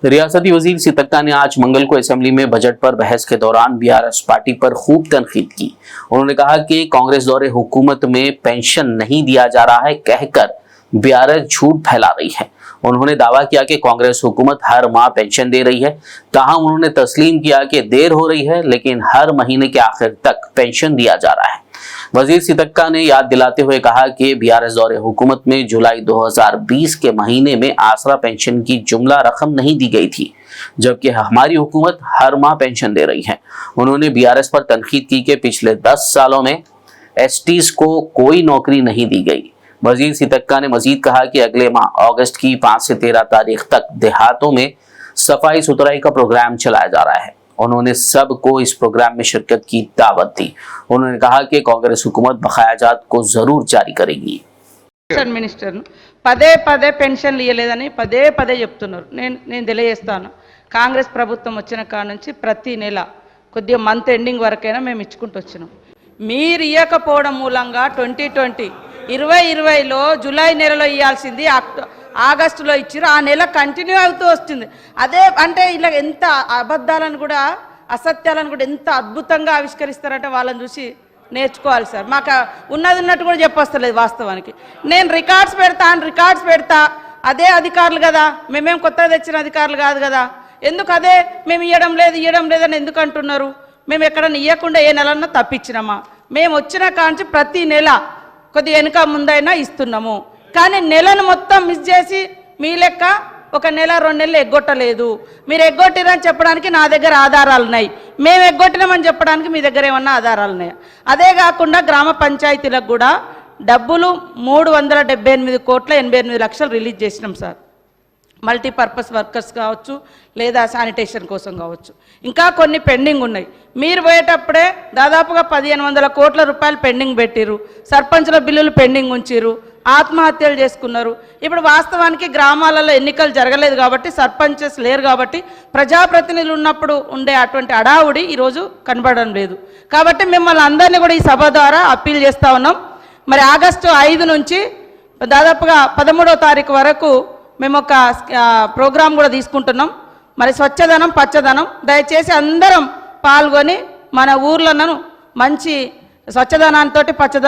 रियासती वजीर सीतक्का ने आज मंगल को असेंबली में बजट पर बहस के दौरान बीआरएस पार्टी पर खूब तनकीद की। उन्होंने कहा कि कांग्रेस दौरे हुकूमत में पेंशन नहीं दिया जा रहा है कहकर बीआरएस झूठ फैला रही है। उन्होंने दावा किया कि कांग्रेस हुकूमत हर माह पेंशन दे रही है। ताहम उन्होंने तस्लीम किया कि देर हो रही है, लेकिन हर महीने के आखिर तक पेंशन दिया जा रहा है। वजीर सीतक्का ने याद दिलाते हुए कहा कि बीआरएस दौरे हुकूमत में जुलाई 2020 के महीने में आसरा पेंशन की जुमला रकम नहीं दी गई थी, जबकि हमारी हुकूमत हर माह पेंशन दे रही है। उन्होंने बीआरएस पर तनकीद की कि पिछले 10 सालों में एसटीज को कोई नौकरी नहीं दी गई। वजीर सीतक्का ने मजीद कहा कि अगले माह अगस्त की 5 से 13 तारीख तक देहातों में सफाई सुथराई का प्रोग्राम चलाया जा रहा है। उन्होंने सबको इस प्रोग्राम में शिरकत की दावत दी। उन्होंने कहा कि कांग्रेस हुकूमत बकायाजात को जरूर जारी करेगी। मिनिस्टर पदे पदे पेंशन ఇయ్యలేదని పదే పదే చెప్తున్నారు। నేను తెలియజేస్తాను, కాంగ్రెస్ ప్రభుత్వం వచ్చిన కాడ నుంచి ప్రతి నెల కొద్దిగా మంత్ ఎండింగ్ వరకైనా మేము ఇచ్చుకుంటూ వచ్చినాం। మీరు ఇయ్యకపోవడం మూలంగా 2020లో జూలై నెలలో ఇయ్యాల్సింది ఆగస్టులో ఇచ్చారు। ఆ నెల కంటిన్యూ అవుతూ వస్తుంది। అదే అంటే ఇలా ఎంత అబద్ధాలను కూడా అసత్యాలను కూడా ఎంత అద్భుతంగా ఆవిష్కరిస్తారంటే వాళ్ళని చూసి నేర్చుకోవాలి సార్। మాకు ఉన్నది ఉన్నట్టు కూడా చెప్పొస్తలేదు వాస్తవానికి। నేను రికార్డ్స్ పెడతా అదే అధికారులు కదా, మేమేం కొత్తగా తెచ్చిన అధికారులు కాదు కదా, ఎందుకు అదే మేము ఇవ్వడం లేదని ఎందుకు అంటున్నారు? మేము ఎక్కడన్నా ఇవ్వకుండా ఏ నెలన్నా తప్పించినామా? మేము వచ్చిన కాంచి ప్రతి నెల కొద్ది వెనుక ముందైనా ఇస్తున్నాము, కానీ నెలను మొత్తం మిస్ చేసి మీ లెక్క ఒక నెల 2 నెలలు ఎగ్గొట్టలేదు। మీరు ఎగ్గొట్టిరని చెప్పడానికి నా దగ్గర ఆధారాలు ఉన్నాయి, మేము ఎగ్గొట్టినామని చెప్పడానికి మీ దగ్గర ఏమన్నా ఆధారాలు ఉన్నాయా? అదే కాకుండా గ్రామ పంచాయతీలకు కూడా డబ్బులు 378 కోట్ల 88 లక్షలు రిలీజ్ చేసినాం సార్। మల్టీపర్పస్ వర్కర్స్ కావచ్చు, లేదా శానిటేషన్ కోసం కావచ్చు, ఇంకా కొన్ని పెండింగ్ ఉన్నాయి। మీరు పోయేటప్పుడే దాదాపుగా 1500 కోట్ల రూపాయలు పెండింగ్ పెట్టిరు, సర్పంచుల బిల్లులు పెండింగ్ ఉంచిరు, ఆత్మహత్యలు చేసుకున్నారు। ఇప్పుడు వాస్తవానికి గ్రామాలలో ఎన్నికలు జరగలేదు కాబట్టి, సర్పంచెస్ లేరు కాబట్టి, ప్రజాప్రతినిధులు ఉన్నప్పుడు ఉండే అటువంటి అడావుడి ఈరోజు కనబడడం లేదు। కాబట్టి మిమ్మల్ని అందరినీ కూడా ఈ సభ ద్వారా అప్పీల్ చేస్తూ ఉన్నాం। మరి ఆగస్టు 5 నుంచి దాదాపుగా 13వ తారీఖు వరకు మేము ఒక ప్రోగ్రాం కూడా తీసుకుంటున్నాం। మరి స్వచ్ఛదనం పచ్చదనం, దయచేసి అందరం పాల్గొని మన ఊర్లను మంచి స్వచ్ఛదనంతో పచ్చదనం